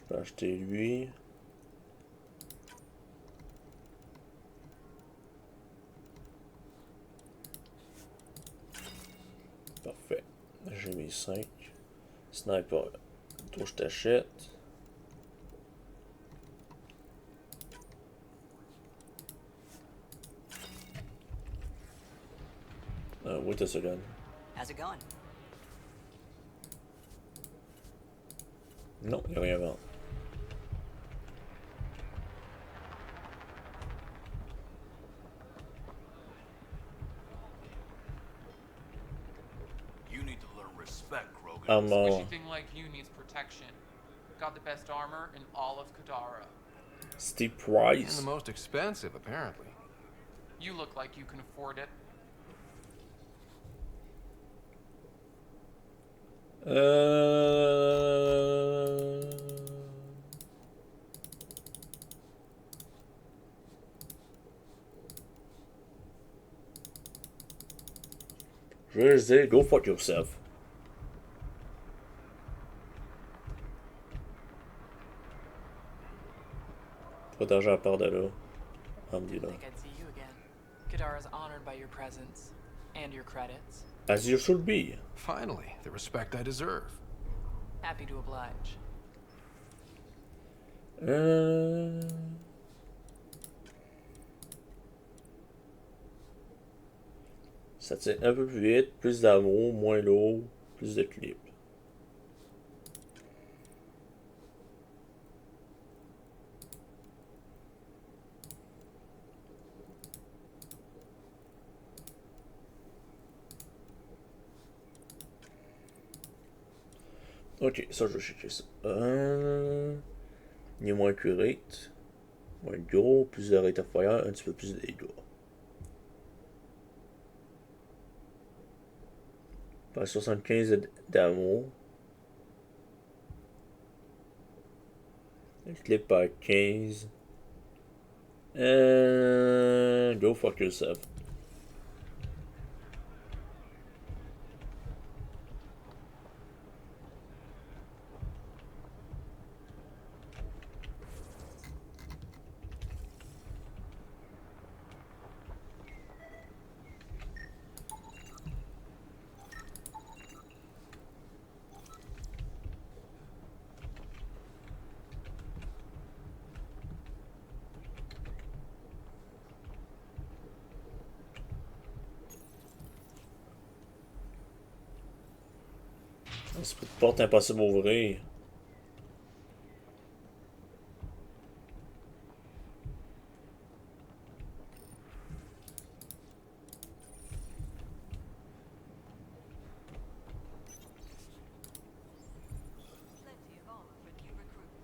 peux acheter lui. Parfait. J'ai mis 5. Sniper. Toi, je t'achète. Wait a second. How's it going? Non, il n'y a rien à vendre. You need to learn respect, Krogan. Armor. Squishy thing like you needs protection. Got the best armor in all of Kadara. Steep And price. the most expensive, apparently. You look like you can afford it. Je vais juste dire, go fuck yourself. Pas d'argent à part de là. I think I'd see you again. Kadara's honored by your presence and your credits. As you should be. Finally, the respect I deserve. Happy to oblige. Ça tire un peu plus vite, plus d'amour, moins lourd, plus de clips. Ok, ça je vais chercher ça. Il est moins accurate. Moins gros, plus de rate of fire, un petit peu plus de dégâts. Pas 75 d'amour. Le clip par 15. Go fuck yourself. C'est une porte impossible à ouvrir. Plenty of armor for new recruits.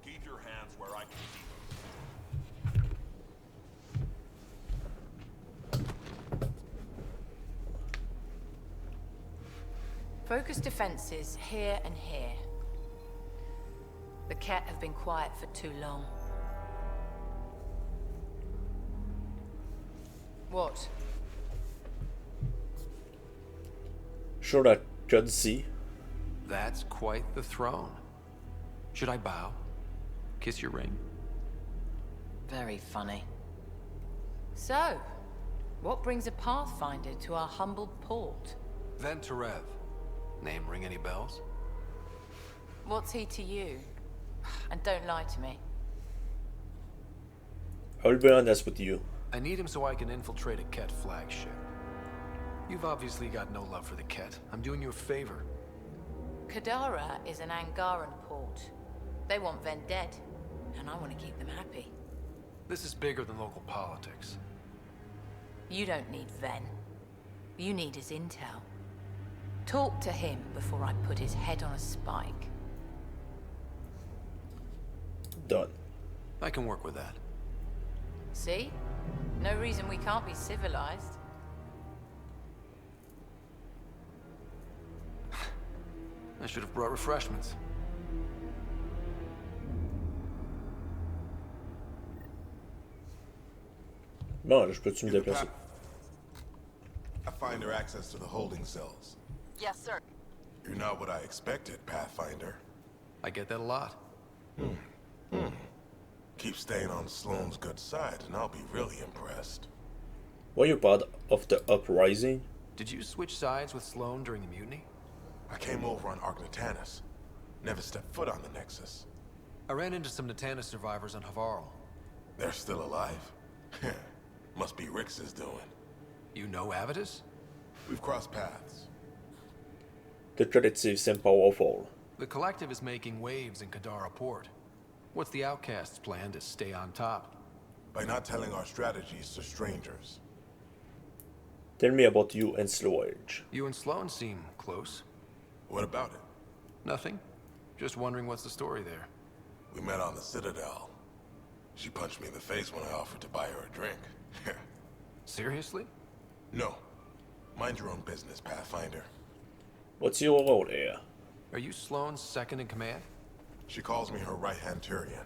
Keep your hands where I can see them. Focus defenses here and here. The Ket have been quiet for too long. What? Show that cut ici. That's quite the throne. Should I bow? Kiss your ring? Very funny. So, what brings a Pathfinder to our humble port? Venturev. Name ring any bells? What's he to you? And don't lie to me. I'll be honest with you. I need him so I can infiltrate a Ket flagship. You've obviously got no love for the Ket. I'm doing you a favor. Kadara is an Angaran port. They want Ven dead, and I want to keep them happy. This is bigger than local politics. You don't need Ven. You need his intel. Talk to him before I put his head on a spike. Done. I can work with that. See? No reason we can't be civilized. I should have brought refreshments. Bon, là, je peux-tu me déplacer? Pathfinder access to the holding cells. Yes, sir. You're not what I expected, Pathfinder. I get that a lot. Keep staying on Sloane's good side, and I'll be really impressed. Were you part of the uprising? Did you switch sides with Sloane during the mutiny? I came over on Argnatanus. Never stepped foot on the Nexus. I ran into some Natanus survivors on Havarl. They're still alive. Must be Rix's doing. You know Avitus? We've crossed paths. The traditive seem powerful. The Collective is making waves in Kadara Port. What's the Outcast's plan to stay on top? By not telling our strategies to strangers. Tell me about you and Slow Edge. You and Sloane seem close. What about it? Nothing. Just wondering what's the story there. We met on the Citadel. She punched me in the face when I offered to buy her a drink. Seriously? No. Mind your own business, Pathfinder. What's your role here? Are you Sloane's second in command? She calls me her right-hand Turian.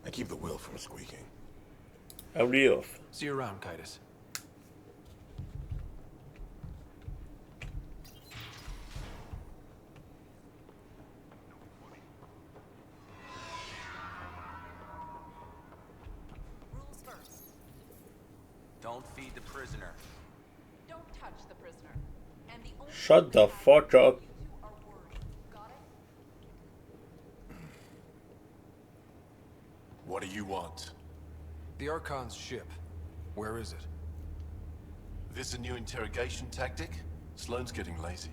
I keep the wheel from squeaking. Howdy off. See you around, Kitus. Rules first. Don't feed the prisoner. Don't touch the prisoner. And the only Shut the fuck up. you two are worried. Got it? What do you want? The Archon's ship. Where is it? This a new interrogation tactic? Sloane's getting lazy.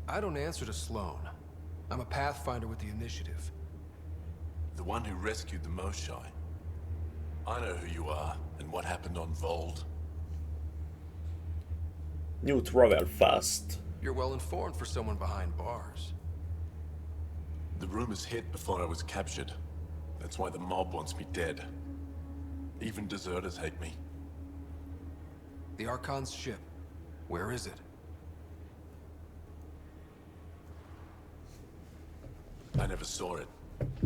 I don't answer to Sloane. I'm a Pathfinder with the Initiative. The one who rescued the Moshai. I know who you are, and what happened on Vold. You travel fast. You're well informed for someone behind bars. The rumors hit before I was captured. That's why the mob wants me dead. Even deserters hate me. The Archon's ship. Where is it? I never saw it.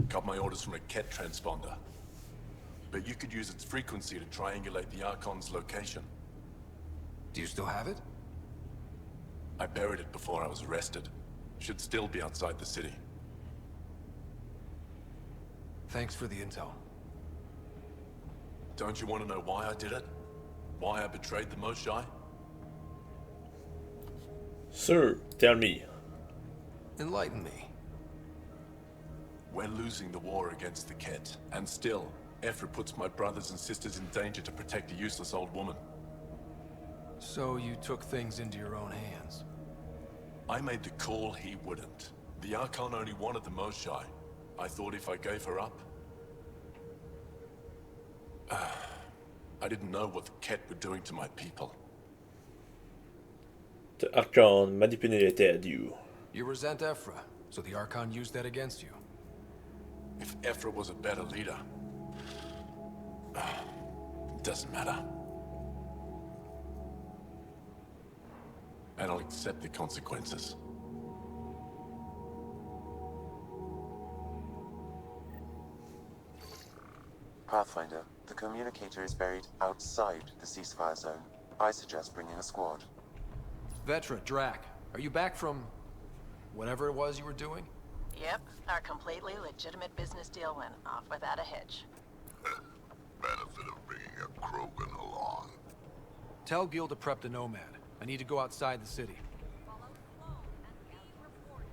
Got my orders from a Ket transponder. But you could use its frequency to triangulate the Archon's location. Do you still have it? I buried it before I was arrested. Should still be outside the city. Thanks for the intel. Don't you want to know why I did it? Why I betrayed the Moshai? Sir, tell me. Enlighten me. We're losing the war against the Ket, and still, Ephra puts my brothers and sisters in danger to protect a useless old woman. So you took things into your own hands. I made the call he wouldn't. The Archon only wanted the Moshai. I thought if I gave her up... I didn't know what the Ket were doing to my people. The Archon manipulated you. You resent Ephra, so the Archon used that against you. If Ephra was a better leader... it doesn't matter. And I'll accept the consequences. Pathfinder, the communicator is buried outside the ceasefire zone. I suggest bringing a squad. Vetra, Drac, are you back from... whatever it was you were doing? Yep, our completely legitimate business deal went off without a hitch. Benefit of bringing a Krogan along. Tell Gil to prep the Nomad. I need to go outside the city. Follow Sloan and be reported.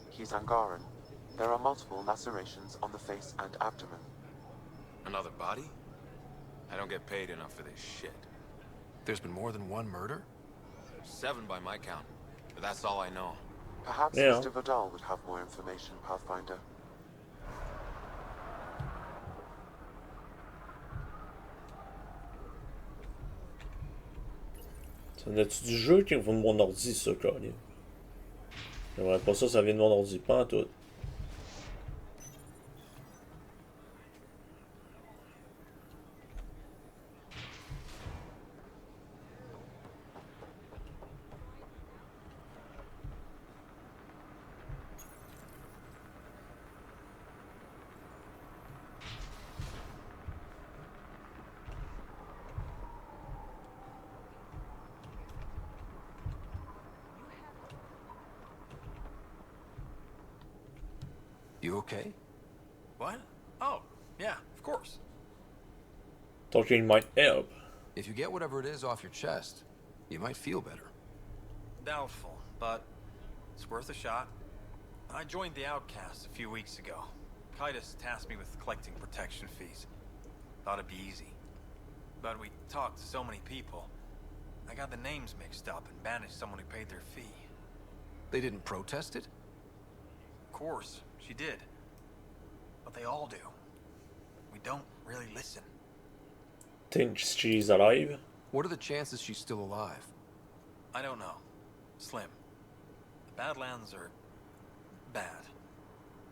He's Angaran. There are multiple lacerations on the face and abdomen. Another body? I don't get paid enough for this shit. There's been more than one murder? 7 by my count, but that's all I know. Perhaps Yeah. Mr. Vidal would have more information, Pathfinder. Ça venait-tu du jeu qui vient de mon ordi, ça, Colin? J'aimerais pas ça, ça vient de mon ordi, pas en tout. You okay? What? Oh, yeah, of course. Talking might help. If you get whatever it is off your chest, you might feel better. Doubtful, but it's worth a shot. I joined the Outcasts a few weeks ago. Titus tasked me with collecting protection fees. Thought it'd be easy. But we talked to so many people. I got the names mixed up and banished someone who paid their fee. They didn't protest it? Of course, she did. But they all do. We don't really listen. Thinks she's alive? What are the chances she's still alive? I don't know. Slim. The Badlands are bad.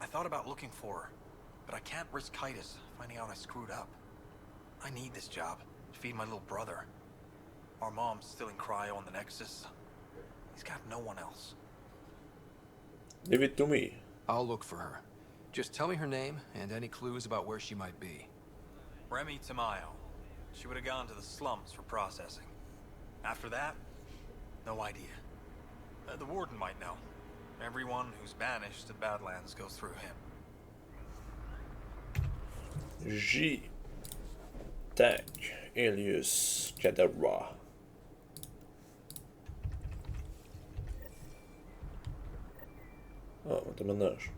I thought about looking for her, but I can't risk Titus finding out I screwed up. I need this job to feed my little brother. Our mom's still in cryo on the Nexus. He's got no one else. Leave it to me. I'll look for her. Just tell me her name and any clues about where she might be. Remy Tamayo. She would have gone to the slums for processing. After that, no idea. The warden might know. Everyone who's banished to Badlands goes through him. J. Tac. Alias. Cadabra. Oh, vänta menage.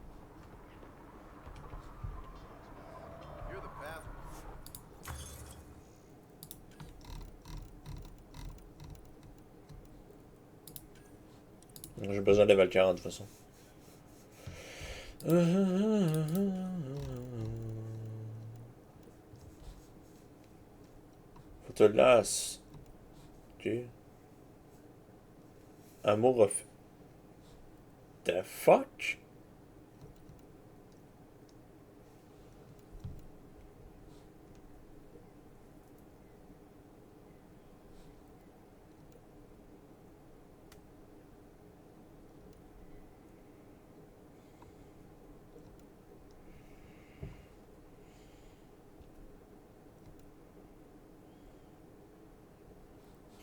J'ai besoin de level 40 de toute façon. Faut te lasses. Ok. Amour of... The fuck?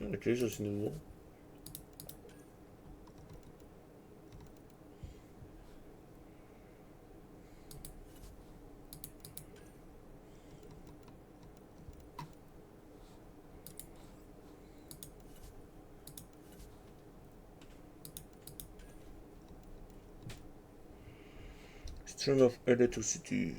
Ok, ça c'est nouveau. Stream of electricity.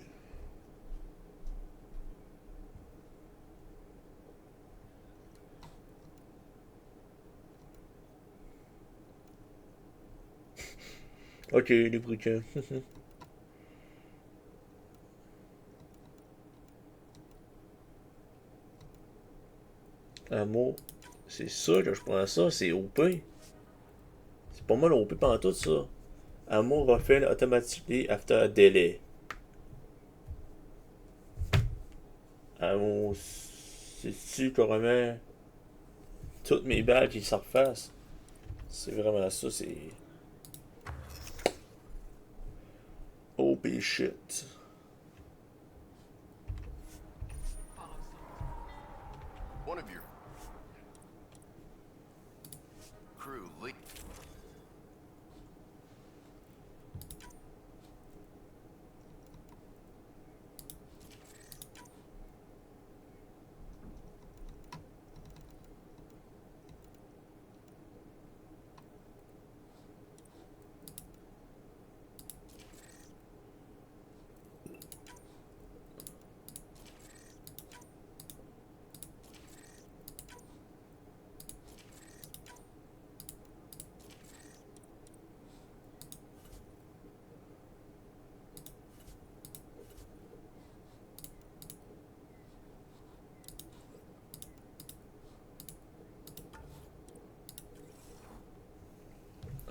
Ok, les briquets. Amour. C'est ça que je prends ça, c'est OP. C'est pas mal OP pendant tout ça. Amour refait automatically after a delay. Amour. C'est-tu carrément toutes mes balles qui se refassent? C'est vraiment ça, c'est. OP shit. One of your crew leaked.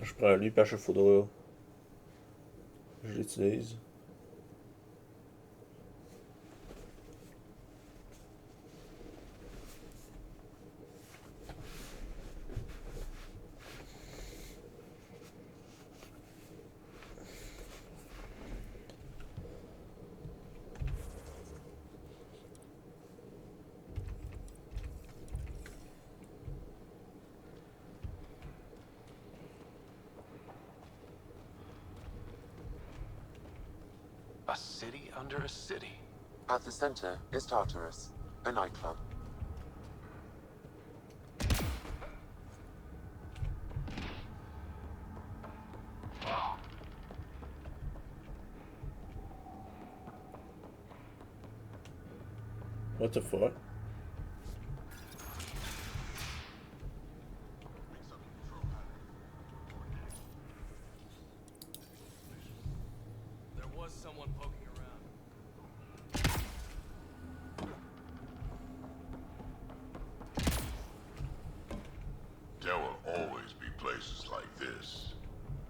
Je prends lui, parce qu'il faudra. Je l'utilise. A city under a city. At the center is Tartarus, a nightclub. What the fuck? There was someone poking around. There will always be places like this.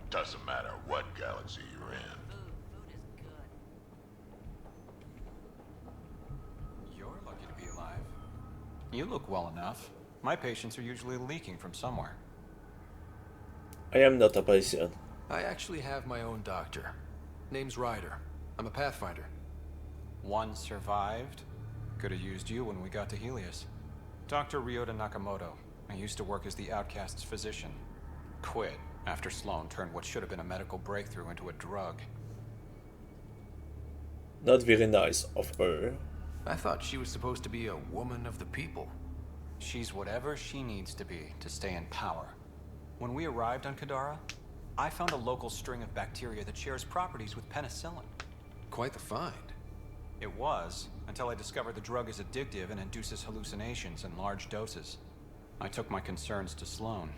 Doesn't matter what galaxy you're in. Food is good. You're lucky to be alive. You look well enough. My patients are usually leaking from somewhere. I am not a patient. I actually have my own doctor. Name's Ryder. I'm a Pathfinder. One survived. Could have used you when we got to Helios. Dr. Ryota Nakamoto. I used to work as the outcast's physician. Quit after Sloan turned what should have been a medical breakthrough into a drug. Not very nice of her. I thought she was supposed to be a woman of the people. She's whatever she needs to be to stay in power. When we arrived on Kadara, I found a local string of bacteria that shares properties with penicillin. Quite the find. It was, until I discovered the drug is addictive and induces hallucinations in large doses. I took my concerns to Sloan.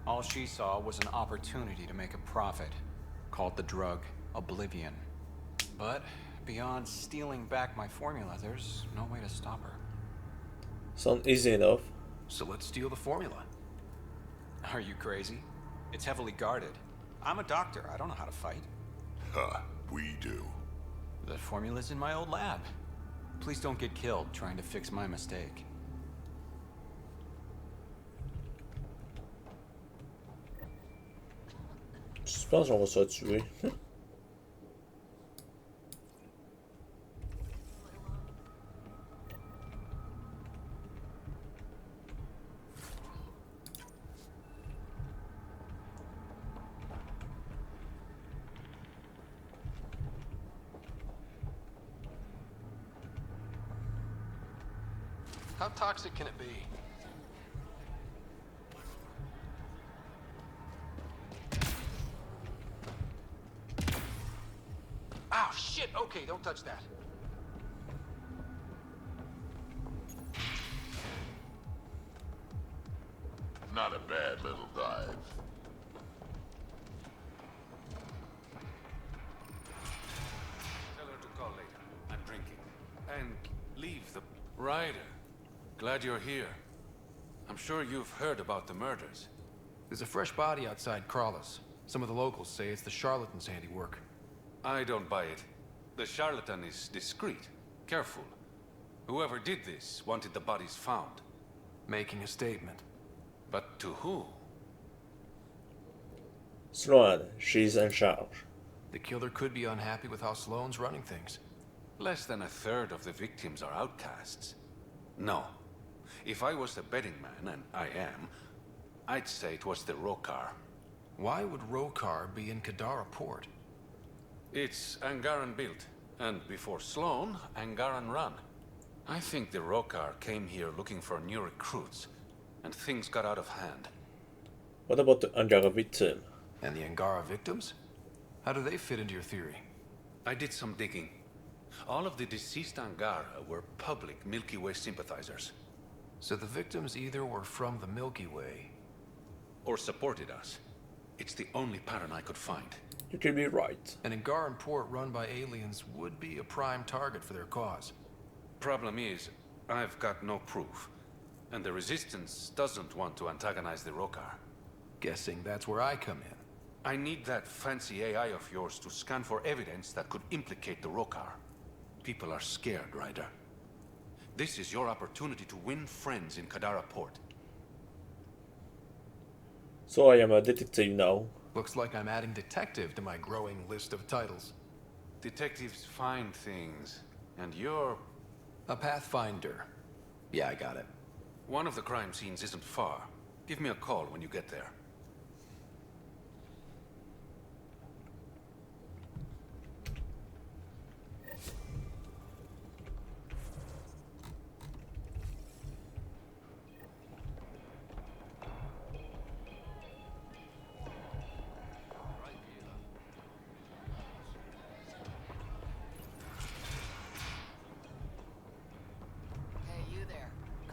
All she saw was an opportunity to make a profit, called the drug Oblivion. But beyond stealing back my formula, there's no way to stop her. Sounds easy enough. So let's steal the formula. Are you crazy? It's heavily guarded. I'm a doctor. I don't know how to fight. Huh, we do. The formula's in my old lab. Please don't get killed trying to fix my mistake. Je pense qu'on va se tuer. How toxic can it be? Ow, shit! Okay, don't touch that. Not a bad little dive. Tell her to call later. I'm drinking. And leave the... Ryder. Glad you're here. I'm sure you've heard about the murders. There's a fresh body outside Crawlers. Some of the locals say it's the charlatan's handiwork. I don't buy it. The charlatan is discreet, careful. Whoever did this wanted the bodies found. Making a statement. But to who? Sloan, she's in charge. The killer could be unhappy with how Sloan's running things. Less than a third of the victims are outcasts. No. If I was a betting man, and I am, I'd say it was the Rokar. Why would Rokar be in Kadara port? It's Angaran built, and before Sloan, Angaran run. I think the Rokar came here looking for new recruits, and things got out of hand. What about the Angara victim? And the Angara victims? How do they fit into your theory? I did some digging. All of the deceased Angara were public Milky Way sympathizers. So the victims either were from the Milky Way... or supported us. It's the only pattern I could find. You could be right. An Angaran port run by aliens would be a prime target for their cause. Problem is, I've got no proof. And the Resistance doesn't want to antagonize the Rokar. Guessing that's where I come in. I need that fancy AI of yours to scan for evidence that could implicate the Rokar. People are scared, Ryder. This is your opportunity to win friends in Kadara port. So I am a detective now. Looks like I'm adding detective to my growing list of titles. Detectives find things, and you're... a Pathfinder. Yeah, I got it. One of the crime scenes isn't far. Give me a call when you get there.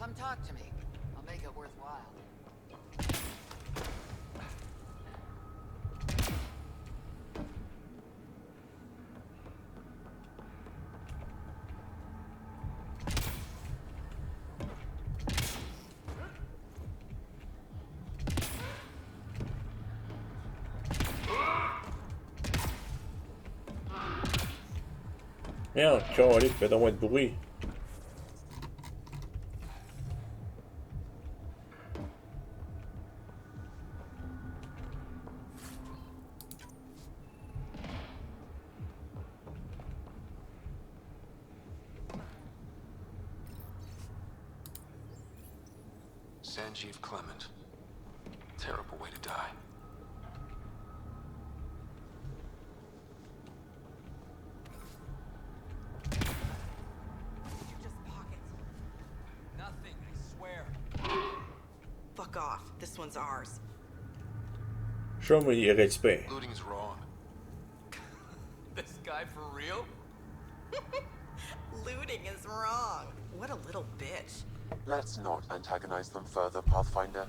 Come talk to me. I'll make it worthwhile. Merde, calique, fais donc moins de bruit. Sanjeev Clement. Terrible way to die. Nothing, I swear. Fuck off. This one's ours. Show me your respect. Looting's wrong. This guy for real? Looting is wrong. What a little bitch. Let's not antagonize them further, Pathfinder.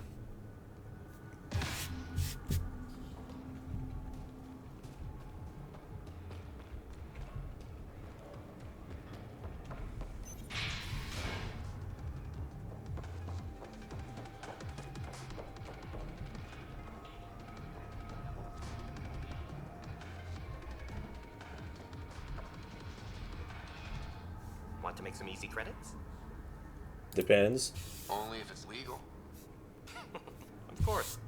Want to make some easy credits? Depends. Only if it's legal. Of course.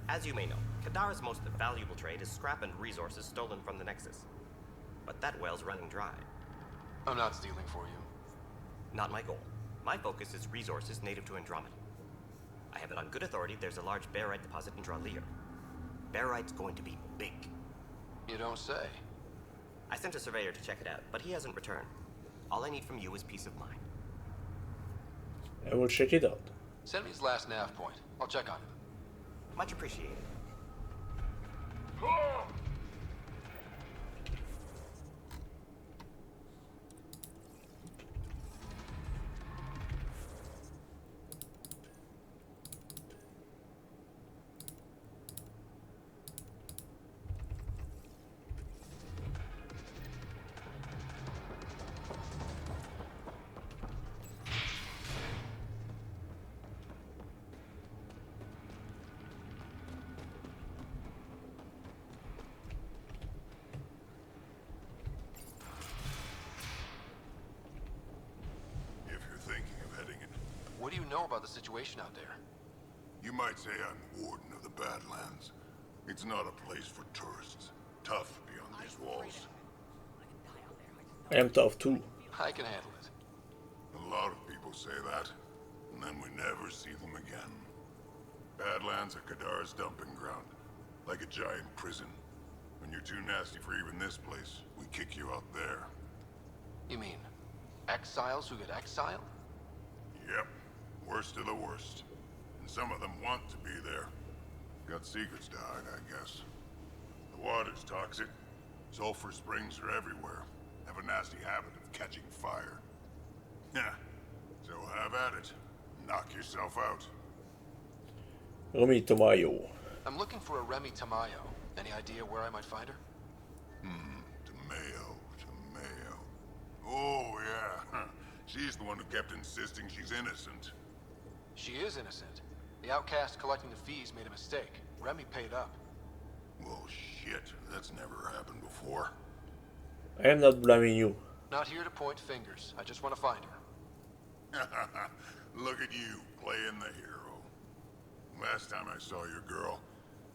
As you may know, Kadar's most valuable trade is scrap and resources stolen from the Nexus. But that well's running dry. I'm not stealing for you. Not my goal. My focus is resources native to Andromeda. I have it on good authority there's a large barite deposit in Draleer. Barite's going to be big. You don't say. I sent a surveyor to check it out, but he hasn't returned. All I need from you is peace of mind. I will check it out. Send me his last nav point. I'll check on him. Much appreciated. What do you know about the situation out there? You might say I'm Warden of the Badlands. It's not a place for tourists. Tough beyond these walls. I am tough too. I can handle it. A lot of people say that, and then we never see them again. Badlands are Kadar's dumping ground, like a giant prison. When you're too nasty for even this place, we kick you out there. You mean exiles who get exiled? Yep. Worst of the worst. And some of them want to be there. Got secrets to hide, I guess. The water's toxic. Sulfur springs are everywhere. Have a nasty habit of catching fire. Yeah. So have at it. Knock yourself out. Remy Tamayo. I'm looking for a Remy Tamayo. Any idea where I might find her? Tamayo. Oh, yeah. She's the one who kept insisting she's innocent. She is innocent. The outcast collecting the fees made a mistake. Remy paid up. Well, shit. That's never happened before. I am not blaming you. Not here to point fingers. I just want to find her. Look at you, playing the hero. Last time I saw your girl,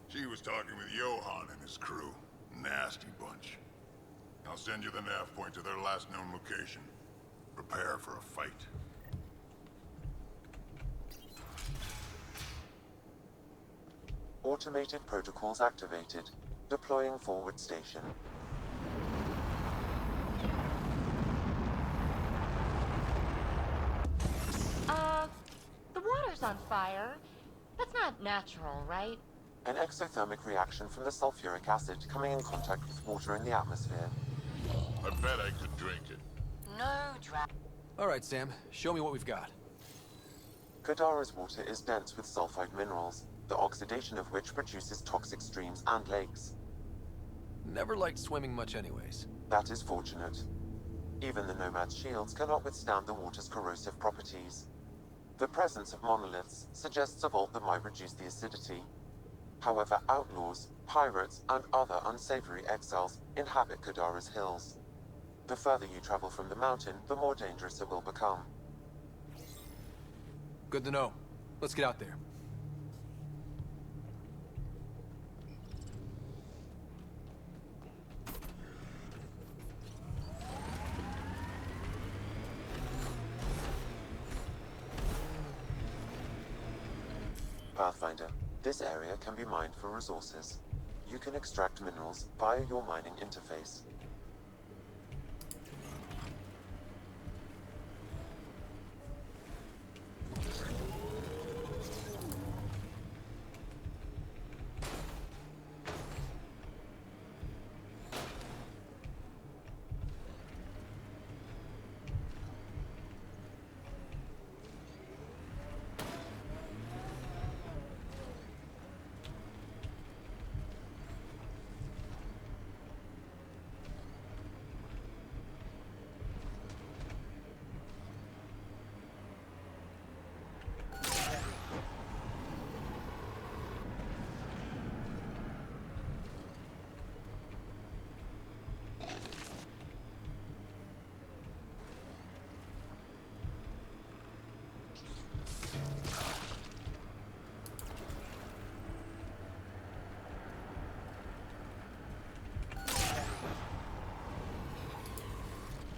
she was talking with Johan and his crew. Nasty bunch. I'll send you the nav point to their last known location. Prepare for a fight. Automated protocols activated. Deploying forward station. The water's on fire. That's not natural, right? An exothermic reaction from the sulfuric acid coming in contact with water in the atmosphere. I bet I could drink it. No, All right, Sam. Show me what we've got. Kadara's water is dense with sulfide minerals, the oxidation of which produces toxic streams and lakes. Never liked swimming much anyways. That is fortunate. Even the Nomad's shields cannot withstand the water's corrosive properties. The presence of monoliths suggests a vault that might reduce the acidity. However, outlaws, pirates, and other unsavory exiles inhabit Kadara's hills. The further you travel from the mountain, the more dangerous it will become. Good to know. Let's get out there. Pathfinder, this area can be mined for resources. You can extract minerals via your mining interface.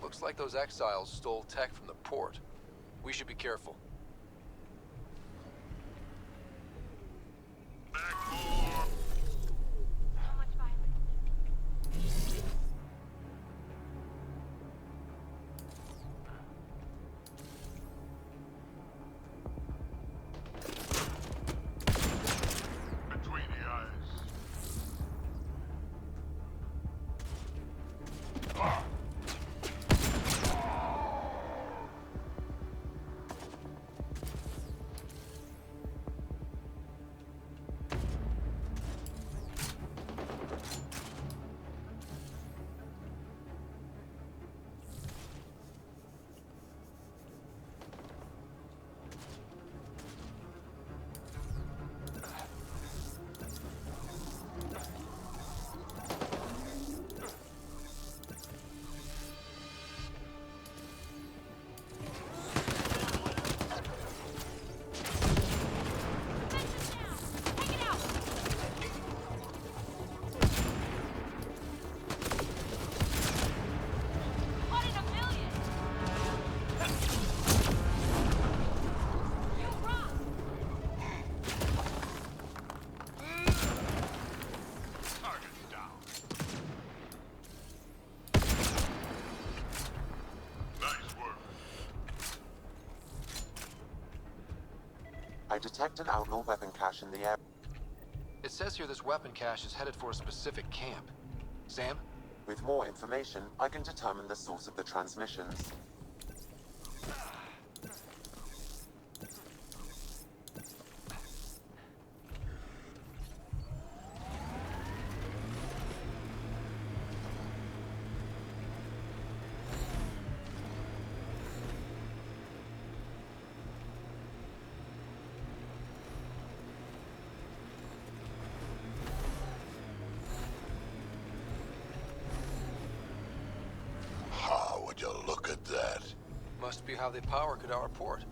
Looks like those exiles stole tech from the port. We should be careful. Between the eyes. I detect an outlaw weapon cache in the area. It says here this weapon cache is headed for a specific camp. Sam? With more information, I can determine the source of the transmissions. Would you look at that? Must be how they power Kadara Port.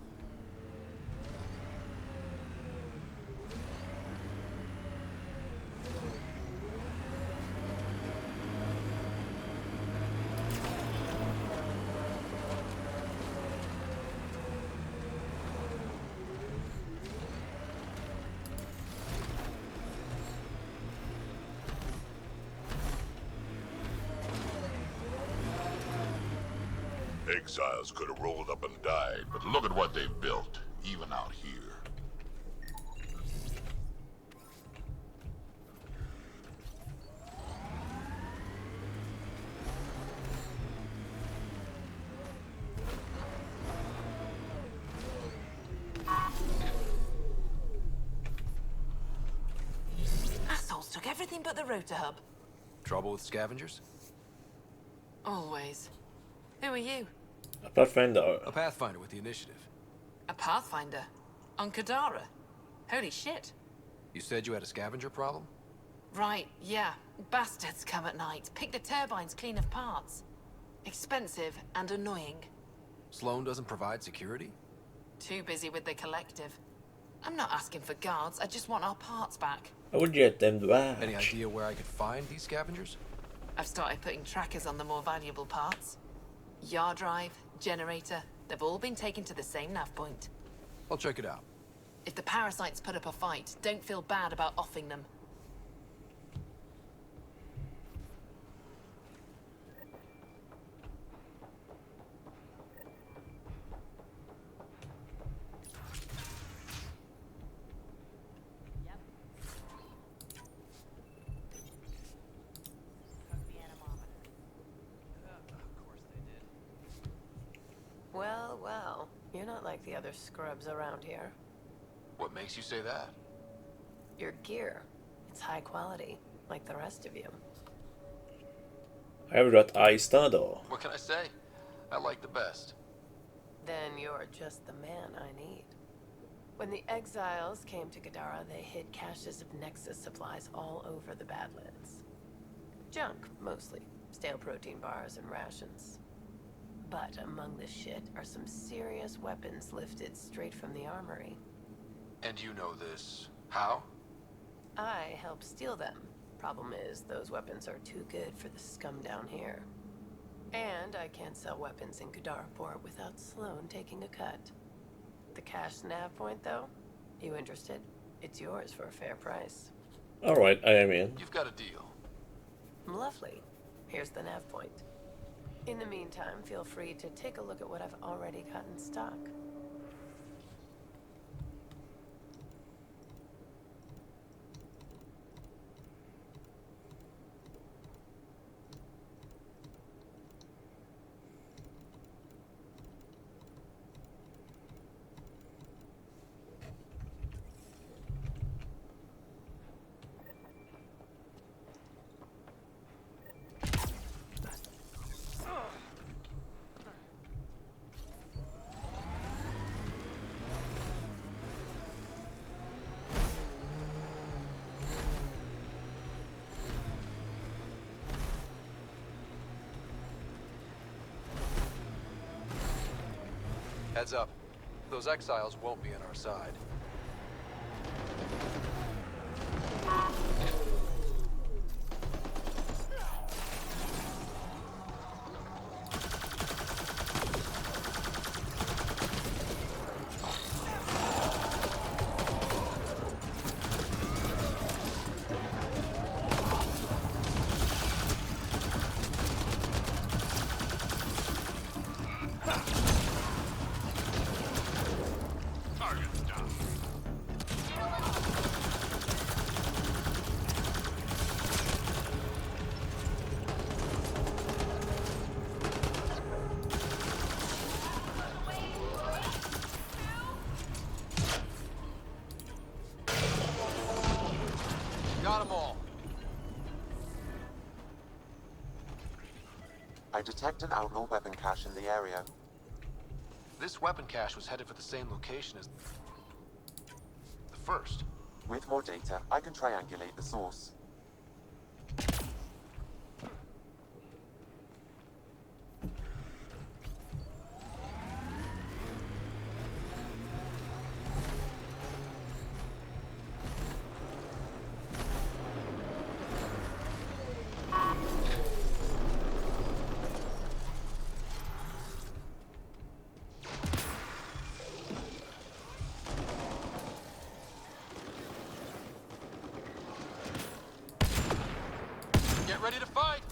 Exiles could have rolled up and died, but look at what they've built, even out here. Everything but the rotor hub. Trouble with scavengers? Always. Who are you? A Pathfinder. A Pathfinder with the initiative. A Pathfinder? On Kadara? Holy shit. You said you had a scavenger problem? Right, yeah. Bastards come at night, pick the turbines clean of parts. Expensive and annoying. Sloan doesn't provide security? Too busy with the collective. I'm not asking for guards, I just want our parts back. I would get them back. Any idea where I could find these scavengers? I've started putting trackers on the more valuable parts. Yard drive, generator, they've all been taken to the same nav point. I'll check it out. If the parasites put up a fight, don't feel bad about offing them. Well, well. You're not like the other scrubs around here. What makes you say that? Your gear. It's high quality, like the rest of you. I have got high standard. What can I say? I like the best. Then you're just the man I need. When the exiles came to Kadara, they hid caches of Nexus supplies all over the Badlands. Junk, mostly. Stale protein bars and rations. But among the shit are some serious weapons lifted straight from the armory. And you know this. How? I helped steal them. Problem is, those weapons are too good for the scum down here. And I can't sell weapons in Kadara Port without Sloan taking a cut. The cash nav point, though? You interested? It's yours for a fair price. Alright, I am in. You've got a deal. Lovely. Here's the nav point. In the meantime, feel free to take a look at what I've already got in stock. Heads up. Those exiles won't be on our side. Got them all. I detect an outlaw weapon cache in the area. This weapon cache was headed for the same location as the first. With more data, I can triangulate the source. Get ready to fight!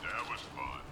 That was fun.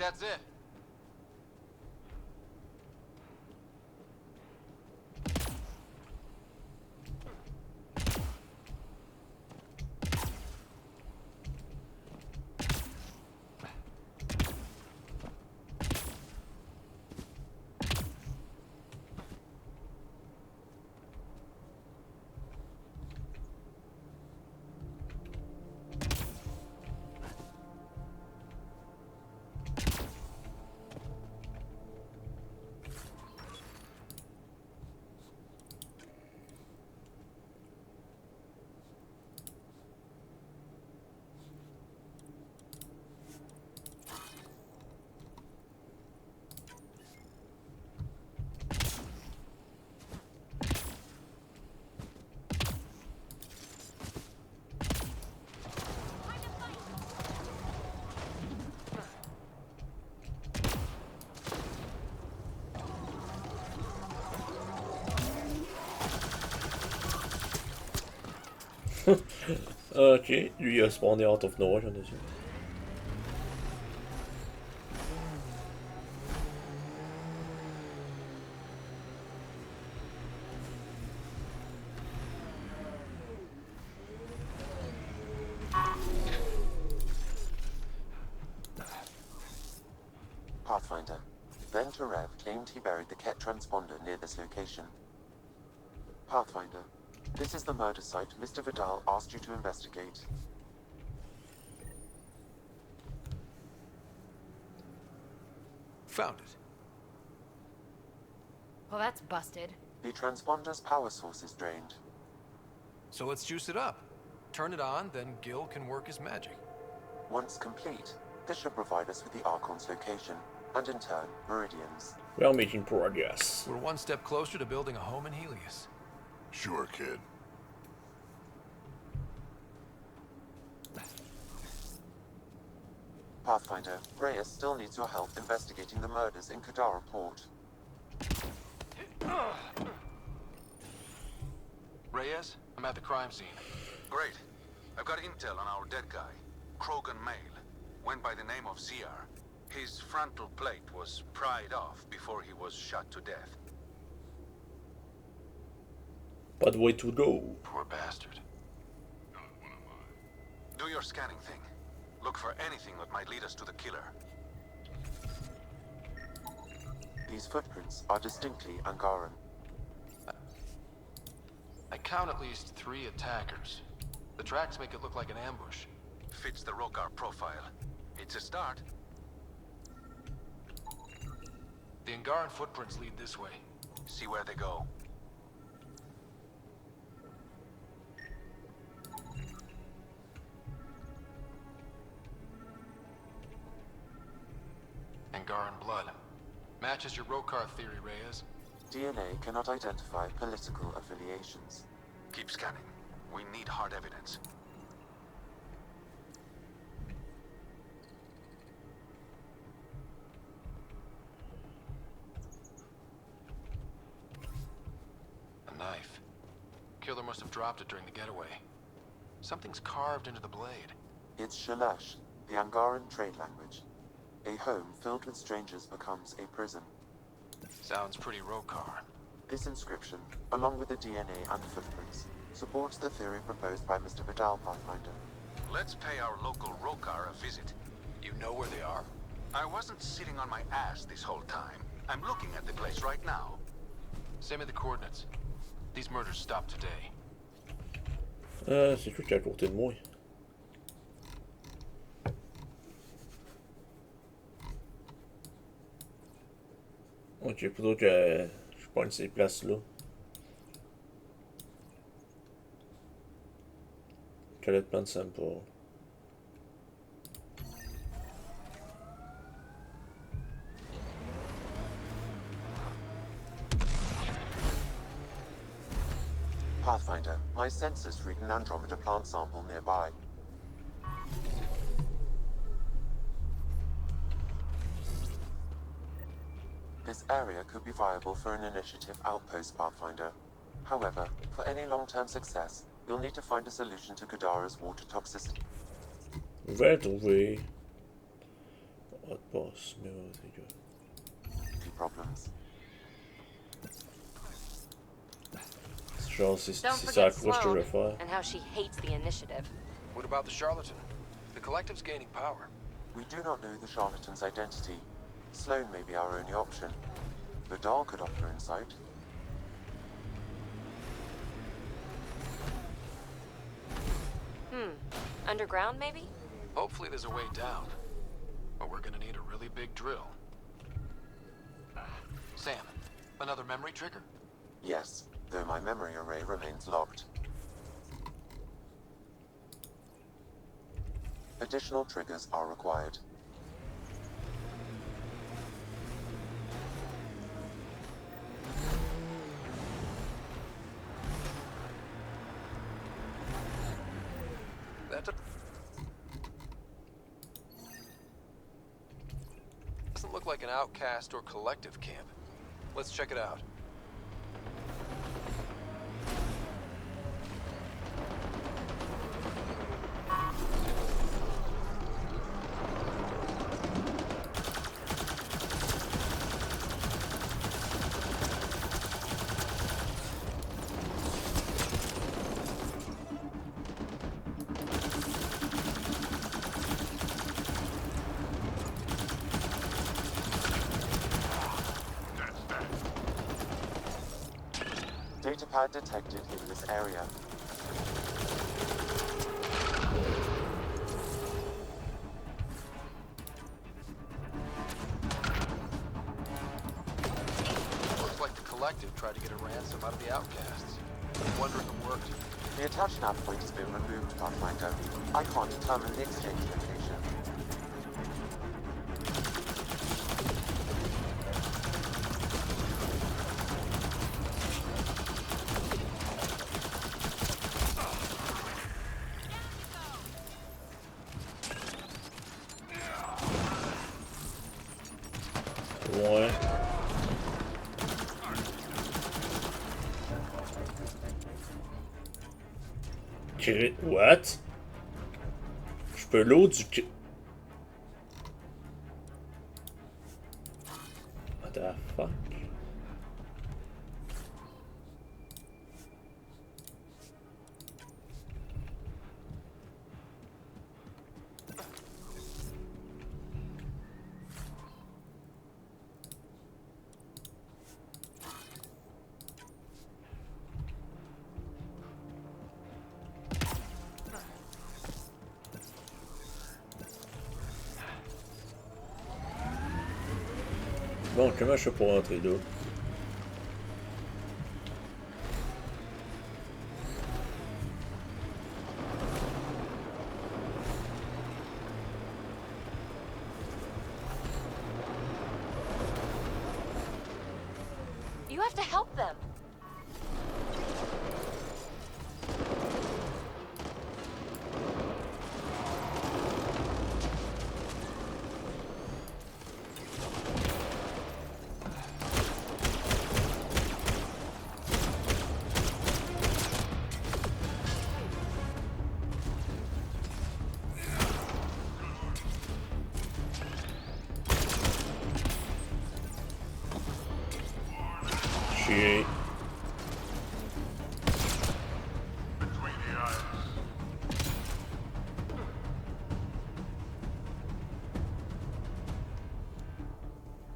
that's it. Ok, lui il a spawné out of nowhere, j'en ai sûr. Pathfinder. Ben Terev claimed he buried the Ket transponder near this location. Pathfinder. This is the murder site Mr. Vidal asked you to investigate. Found it. Well, that's busted. The transponder's power source is drained. So let's juice it up. Turn it on, then Gil can work his magic. Once complete, this should provide us with the Archon's location, and in turn, Meridian's. We are making progress. We're one step closer to building a home in Helios. Sure, kid. Pathfinder, Reyes still needs your help investigating the murders in Kadara Port. Reyes, I'm at the crime scene. Great. I've got intel on our dead guy, Krogan Male. Went by the name of ZR. His frontal plate was pried off before he was shot to death. What way to go? Poor bastard. Do your scanning thing. Look for anything that might lead us to the killer. These footprints are distinctly Angaran. I count at least 3 attackers. The tracks make it look like an ambush. Fits the Rokar profile. It's a start. The Angaran footprints lead this way. See where they go. Angaran blood. Matches your Rokar theory, Reyes. DNA cannot identify political affiliations. Keep scanning. We need hard evidence. A knife. Killer must have dropped it during the getaway. Something's carved into the blade. It's Shalash, the Angaran trade language. A home filled with strangers becomes a prison. Sounds pretty Rokar. This inscription, along with the DNA and footprints, supports the theory proposed by Mr. Vidal, Pathfinder. Let's pay our local Rokar a visit. You know where they are? I wasn't sitting on my ass this whole time. I'm looking at the place right now. Send me the coordinates. These murders stopped today. C'est tout qui est à côté de moi. Ok, plutôt que je pogne ces places-là. Colette plante ça me pas. Pathfinder, my sensors read an andromeda plant sample nearby. This area could be viable for an initiative outpost, Pathfinder. However, for any long-term success, you'll need to find a solution to Kadara's water toxicity. On va le trouver. Hot boss, mais ouais, c'est que... Problems. Genre, c'est Don't ça forget à quoi je te Sloane réfère. and how she hates the initiative. What about the charlatan? The collective's gaining power. We do not know the charlatan's identity. Sloane may be our only option. The doll could offer insight. Underground, maybe? Hopefully there's a way down. But we're gonna need a really big drill. Sam, another memory trigger? Yes, though my memory array remains locked. Additional triggers are required. That doesn't look like an outcast or collective camp. Let's check it out. Datapad detected in this area. Looks like the collective tried to get a ransom out of the outcasts. I'm wondering if it worked. The attached nav point has been removed, Pathfinder. I can't determine the exchange location. Ouais. What? Je peux l'eau du... What the fuck? Bon, comment je fais pour rentrer là? You have to help them. Shit.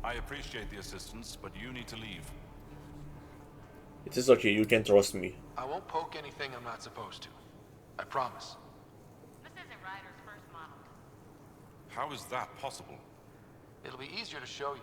I appreciate the assistance, but you need to leave. It is okay, you can trust me. I won't poke anything I'm not supposed to. I promise. This isn't Ryder's first model. How is that possible? It'll be easier to show you.